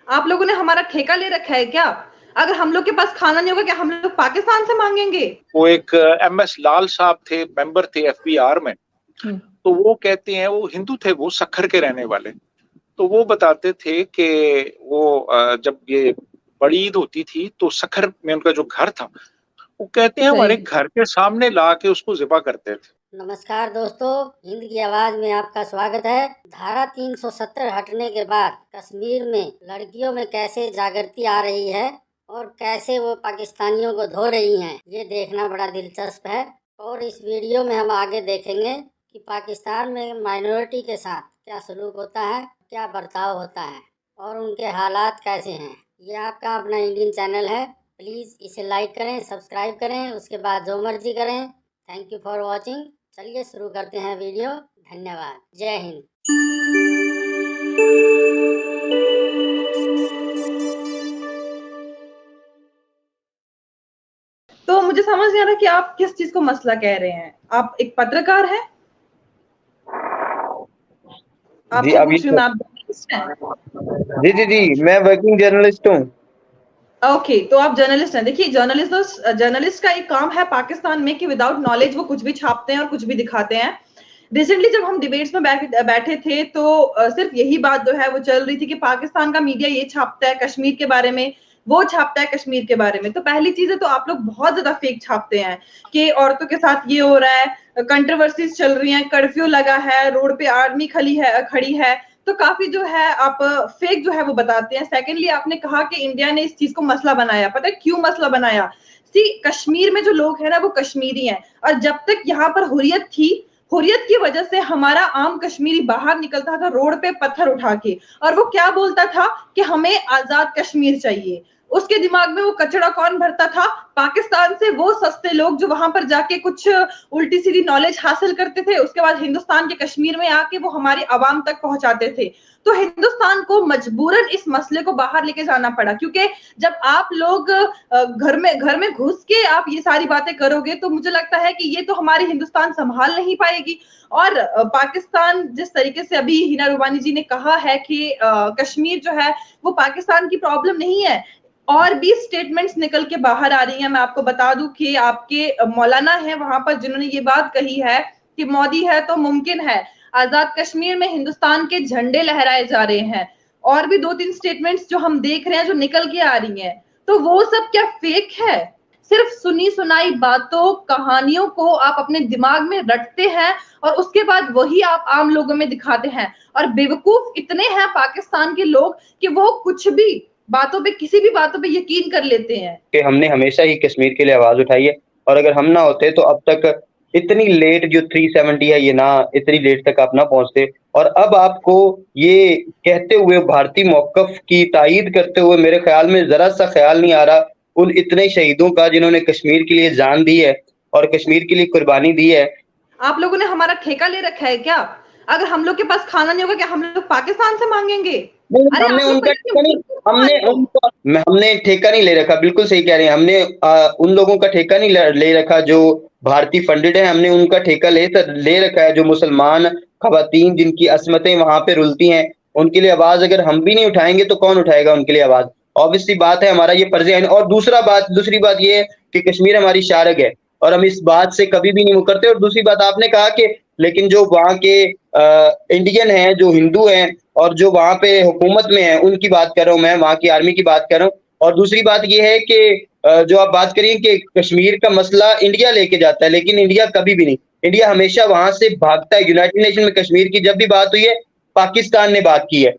आप लोगों ने हमारा ठेका ले रखा है क्या? अगर हम लोग के पास खाना नहीं होगा, क्या हम लोग पाकिस्तान से मांगेंगे? वो एक MS लाल साहब थे, मेंबर थे FBR में। तो वो कहते हैं, वो हिंदू थे, वो सक्खर के रहने वाले। तो वो बताते थे कि वो जब ये बड़ी ईद होती थी तो सक्खर में उनका जो घर था, वो कहते हैं हमारे घर के सामने ला के उसको ज़िबा करते थे। नमस्कार दोस्तों, हिंद की आवाज में आपका स्वागत है। धारा 370 हटने के बाद कश्मीर में लड़कियों में कैसे जागृति आ रही है और कैसे वो पाकिस्तानियों को धो रही हैं, ये देखना बड़ा दिलचस्प है। और इस वीडियो में हम आगे देखेंगे कि पाकिस्तान में माइनॉरिटी के साथ क्या सलूक होता है, क्या बर्ताव होता है और उनके हालात कैसे हैं। ये आपका अपना इंडियन चैनल है, प्लीज़ इसे लाइक करें, सब्सक्राइब करें, उसके बाद जो मर्जी करें। Thank you for watching. चलिए शुरू करते हैं वीडियो। धन्यवाद। जय हिंद। तो मुझे समझ नहीं आ रहा कि आप किस चीज को मसला कह रहे हैं। आप एक पत्रकार हैं? आपको पूछ रही हूँ, आप जर्नलिस्ट हैं? जी, मैं वर्किंग जर्नलिस्ट हूँ। ओके, तो आप जर्नलिस्ट हैं। देखिए, जर्नलिस्ट का एक काम है पाकिस्तान में कि विदाउट नॉलेज वो कुछ भी छापते हैं और कुछ भी दिखाते हैं। रिसेंटली जब हम डिबेट्स में बैठे थे तो सिर्फ यही बात जो है वो चल रही थी कि पाकिस्तान का मीडिया ये छापता है कश्मीर के बारे में, वो छापता है कश्मीर के बारे में। तो पहली चीज है, तो आप लोग बहुत ज्यादा फेक छापते हैं कि औरतों के साथ ये हो रहा है, कंट्रोवर्सीज चल रही हैं, कर्फ्यू लगा है, रोड पे आर्मी खड़ी है। तो काफी जो है आप फेक जो है वो बताते हैं। सेकेंडली, आपने कहा कि इंडिया ने इस चीज को मसला बनाया। पता है क्यों मसला बनाया? कश्मीर में जो लोग हैं ना वो कश्मीरी हैं, और जब तक यहाँ पर हुर्रियत थी, हुर्रियत की वजह से हमारा आम कश्मीरी बाहर निकलता था रोड पे पत्थर उठा के, और वो क्या बोलता था कि हमें आजाद कश्मीर चाहिए। उसके दिमाग में वो कचरा कौन भरता था? पाकिस्तान से वो सस्ते लोग जो वहां पर जाके कुछ उल्टी सीधी नॉलेज हासिल करते थे, उसके बाद हिंदुस्तान के कश्मीर में आके वो हमारी आवाम तक पहुंचाते थे। तो हिंदुस्तान को मजबूरन इस मसले को बाहर लेके जाना पड़ा, क्योंकि जब आप लोग घर में घुस के आप ये सारी बातें करोगे तो मुझे लगता है कि ये तो हमारी हिंदुस्तान संभाल नहीं पाएगी। और पाकिस्तान जिस तरीके से अभी हिना रुबानी जी ने कहा है कि कश्मीर जो है वो पाकिस्तान की प्रॉब्लम नहीं है, और भी स्टेटमेंट्स निकल के बाहर आ रही हैं। मैं आपको बता दूं कि आपके मौलाना हैं वहां पर जिन्होंने ये बात कही है कि मोदी है तो मुमकिन है, आजाद कश्मीर में हिंदुस्तान के झंडे लहराए जा रहे हैं। और भी 2-3 स्टेटमेंट्स जो हम देख रहे हैं जो निकल के आ रही हैं। तो वो सब क्या फेक है? सिर्फ सुनी सुनाई बातों, कहानियों को आप अपने दिमाग में रटते हैं और उसके बाद वही आप आम लोगों में दिखाते हैं। और बेवकूफ इतने हैं पाकिस्तान के लोग कि वो कुछ भी बातों पे, किसी भी बातों पे यकीन कर लेते हैं। कि हमने हमेशा ही कश्मीर के लिए आवाज उठाई है, और अगर हम ना होते तो अब तक इतनी लेट जो 370 है, ये ना इतनी लेट तक आप ना पहुंचते। और अब आपको ये कहते हुए, भारतीय मौकफ की तायीद करते हुए, मेरे ख्याल में जरा सा ख्याल नहीं आ रहा उन इतने शहीदों का जिन्होंने कश्मीर के लिए जान दी है और कश्मीर के लिए कुर्बानी दी है। आप लोगों ने हमारा ठेका ले रखा है क्या? अगर हम लोग के पास खाना नहीं होगा, क्या हम लोग पाकिस्तान से मांगेंगे? अरे हमने आप लोग उनका ठेका नहीं, हमने हमने ठेका नहीं ले रखा। बिल्कुल सही कह रहे हैं। हमने उन लोगों का ठेका नहीं ले रखा जो भारतीय फंडेड है। हमने उनका ठेका ले रखा है जो मुसलमान खवातीन जिनकी असमतें वहां पे रुलती हैं, उनके लिए आवाज अगर हम भी नहीं उठाएंगे तो कौन उठाएगा उनके लिए आवाज? ऑब्वियसली बात है, हमारा ये फर्ज है। और दूसरी बात ये है कि कश्मीर हमारी शारग है और हम इस बात से कभी भी नहीं मुकरते। और दूसरी बात आपने कहा कि लेकिन जो वहाँ के इंडियन हैं, जो हिंदू हैं और जो वहाँ पे हुकूमत में है, उनकी बात कर रहा हूँ मैं, वहाँ की आर्मी की बात कर रहा हूँ। और दूसरी बात ये है कि जो आप बात करिए कि कश्मीर का मसला इंडिया लेके जाता है, लेकिन इंडिया कभी भी नहीं, इंडिया हमेशा वहां से भागता है। यूनाइटेड नेशन में कश्मीर की जब भी बात हुई है, पाकिस्तान ने बात की है।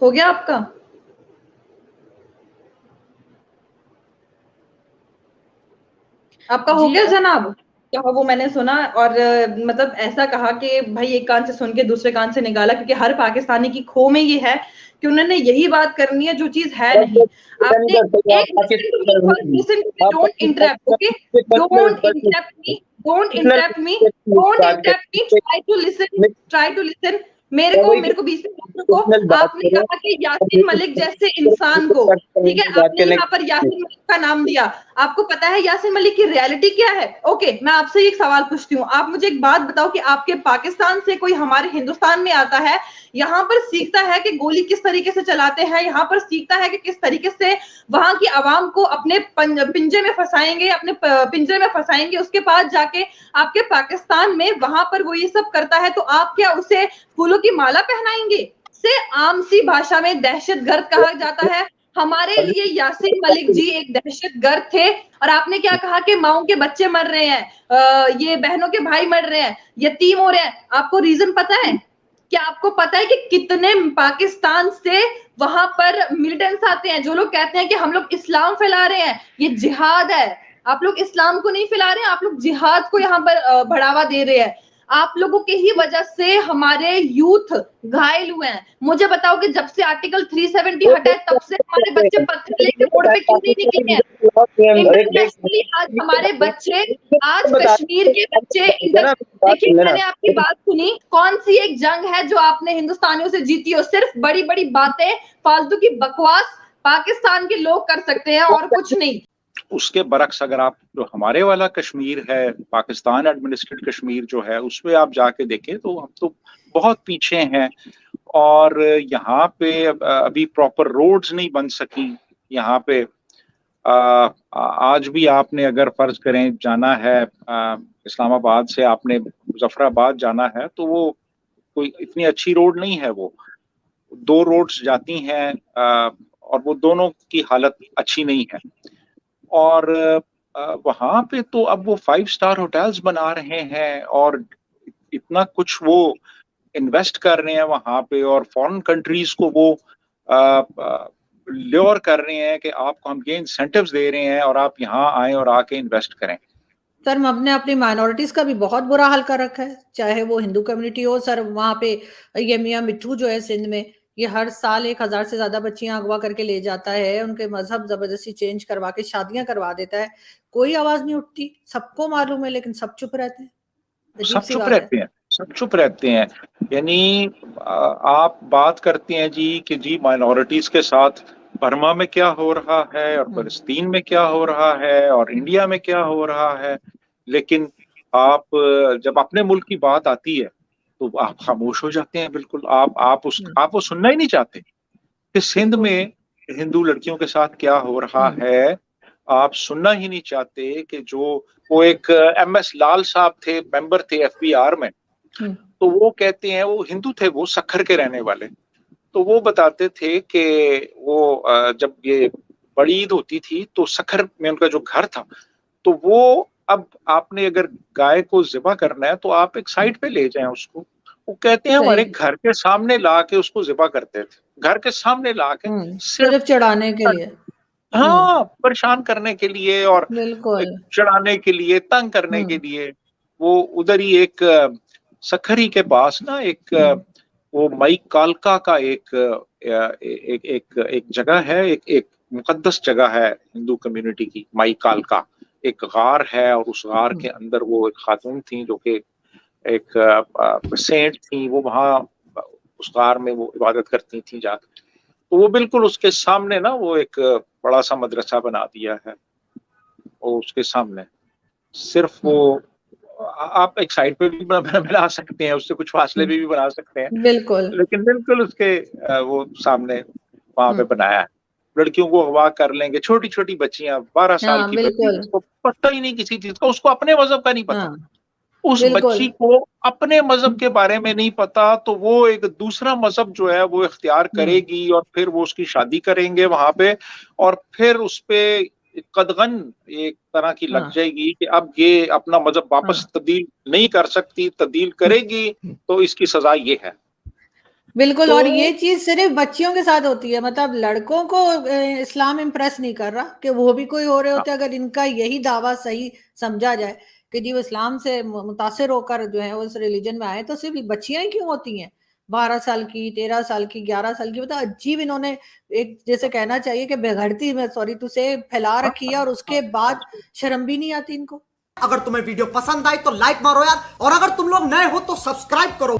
हो गया आपका? आपका हो गया जनाब? कहा वो मैंने सुना, और मतलब ऐसा कहा कि भाई एक कान से सुन के दूसरे कान से निकाला, क्योंकि हर पाकिस्तानी की खो में ये है कि उन्होंने यही बात करनी है जो चीज है नहीं। आपने don't interrupt, okay? Don't interrupt me, don't interrupt me, don't interrupt me, try to listen. मेरे को बीच में को आपने कहा कि यासीन मलिक जैसे इंसान को ठीक है, आपने यहाँ पर यासिन मलिक का नाम दिया, आपको पता है यासिन मलिक की रियलिटी क्या है? ओके, मैं आपसे एक सवाल पूछती हूँ, आप मुझे एक बात बताओ कि आपके पाकिस्तान से कोई हमारे हिंदुस्तान में आता है, यहाँ पर सीखता है कि गोली किस तरीके से चलाते हैं, यहाँ पर सीखता है कि किस तरीके से वहां की आवाम को अपने पिंजे में फंसाएंगे, अपने पिंजरे में फंसाएंगे, उसके बाद जाके आपके पाकिस्तान में वहां पर वो ये सब करता है, तो आप क्या उसे फूलों की माला पहनाएंगे? से आम सी भाषा में दहशतगर्द कहा जाता है। हमारे लिए यासीन मलिक जी एक दहशतगर्द थे। और आपने क्या कहा कि माओ के बच्चे मर रहे हैं, ये बहनों के भाई मर रहे हैं, यतीम हो रहे हैं, आपको रीजन पता है? क्या आपको पता है कि कितने पाकिस्तान से वहां पर मिलिटेंट्स आते हैं जो लोग कहते हैं कि हम लोग इस्लाम फैला रहे हैं, ये जिहाद है। आप लोग इस्लाम को नहीं फैला रहे हैं, आप लोग जिहाद को यहाँ पर बढ़ावा दे रहे हैं। आप लोगों के ही वजह से हमारे यूथ घायल हुए हैं। मुझे बताओ कि जब से आर्टिकल 370 हटा है तब से हमारे बच्चे पत्थर लेके रोड पे क्यों नहीं निकले हैं? इंटरनेशनली आज हमारे बच्चे, आज कश्मीर के बच्चे, देखिए मैंने आपकी बात सुनी, कौन सी एक जंग है जो आपने हिंदुस्तानियों से जीती हो? सिर्फ बड़ी बड़ी बातें, फालतू की बकवास पाकिस्तान के लोग कर सकते हैं और कुछ नहीं। उसके बरक्स अगर आप जो हमारे वाला कश्मीर है, पाकिस्तान एडमिनिस्ट्रेटेड कश्मीर जो है, उसमें आप जाके देखें तो हम तो बहुत पीछे हैं। और यहाँ पे अभी प्रॉपर रोड्स नहीं बन सकी। यहाँ पे आज भी आपने अगर फर्ज करें जाना है इस्लामाबाद से, आपने मुजफ्फराबाद जाना है, तो वो कोई इतनी अच्छी रोड नहीं है। वो 2 रोड्स जाती हैं और वो दोनों की हालत अच्छी नहीं है। और वहां पे तो अब वो 5 स्टार होटल्स बना रहे हैं और इतना कुछ वो इन्वेस्ट कर रहे हैं वहां पे, और फॉरेन कंट्रीज को वो ल्योर कर रहे हैं कि आपको हम ये इंसेंटिव्स दे रहे हैं और आप यहाँ आए और आके इन्वेस्ट करें। सर, हमने अपनी माइनॉरिटीज का भी बहुत बुरा हाल कर रखा है, चाहे वो हिंदू कम्युनिटी हो। सर, वहाँ पे ये मियाँ मिट्ठू जो है सिंध में, ये हर साल 1000 से ज्यादा बच्चियां अगवा करके ले जाता है, उनके मजहब जबरदस्ती चेंज करवा के शादियां करवा देता है। कोई आवाज नहीं उठती, सबको मालूम है, लेकिन सब चुप रहते हैं। सब चुप रहते हैं, सब चुप रहते हैं। यानी आप बात करते हैं जी कि जी माइनॉरिटीज के साथ बर्मा में क्या हो रहा है और फलस्तीन में क्या हो रहा है और इंडिया में क्या हो रहा है, लेकिन आप जब अपने मुल्क की बात आती है तो आप खामोश हो जाते हैं। बिल्कुल आप वो सुनना ही नहीं चाहते कि सिंध में हिंदू लड़कियों के साथ क्या हो रहा है। आप सुनना ही नहीं चाहते कि जो वो एक MS लाल साहब थे, मेंबर थे FBR में, तो वो कहते हैं, वो हिंदू थे, वो सक्खर के रहने वाले, तो वो बताते थे कि वो जब ये बड़ी ईद होती थी तो सक्खर में उनका जो घर था, तो वो अब आपने अगर गाय को ज़िबा करना है तो आप एक साइड पे ले जाएं उसको। वो कहते हैं हमारे घर के सामने ला के उसको ज़िबा करते थे, घर के सामने ला के, सिर्फ चढ़ाने के लिए, हाँ, परेशान करने के लिए और चढ़ाने के लिए, तंग करने के लिए। वो उधर ही एक सक्खरी के पास ना एक वो मई कालका का एक जगह है, एक मुकद्दस जगह है हिंदू कम्युनिटी की, मई कालका एक गार है, और उस गार के अंदर वो एक खातून थी जो कि एक सेंट थी, वो वहाँ उस गार में वो इबादत करती थी जाकर। तो वो बिल्कुल उसके सामने ना वो एक बड़ा सा मदरसा बना दिया है, और उसके सामने सिर्फ वो आप एक साइड पे भी बना सकते हैं, उससे कुछ फासले भी बना सकते हैं, बिल्कुल, लेकिन बिल्कुल उसके वो सामने वहां पे बनाया है। लड़कियों को अगवा कर लेंगे, छोटी छोटी बच्चियां 12 साल की बच्ची, उसको पता ही नहीं किसी चीज का, उसको अपने मजहब का नहीं पता। उस बच्ची को अपने मजहब के बारे में नहीं पता, तो वो एक दूसरा मजहब जो है वो इख्तियार करेगी और फिर वो उसकी शादी करेंगे वहां पे, और फिर उस पे कदगन एक तरह की लग जाएगी कि अब ये अपना मजहब वापस तब्दील नहीं कर सकती, तब्दील करेगी तो इसकी सजा ये है। बिल्कुल। तो, और ये चीज सिर्फ बच्चियों के साथ होती है, मतलब लड़कों को इस्लाम इम्प्रेस नहीं कर रहा कि वो भी कोई हो रहे होते। अगर इनका यही दावा सही समझा जाए कि जी वो इस्लाम से मुतासिर होकर जो है उस रिलीजन में आए, तो सिर्फ बच्चियां ही क्यों होती हैं 12 साल की, 13 साल की, 11 साल की? मतलब अजीब इन्होंने एक जैसे कहना चाहिए कि बेघड़ती में सॉरी टू से फैला रखी है, और उसके बाद शर्म भी नहीं आती इनको। अगर तुम्हें वीडियो पसंद आई तो लाइक मारो यार, और अगर तुम लोग नए हो तो सब्सक्राइब करो।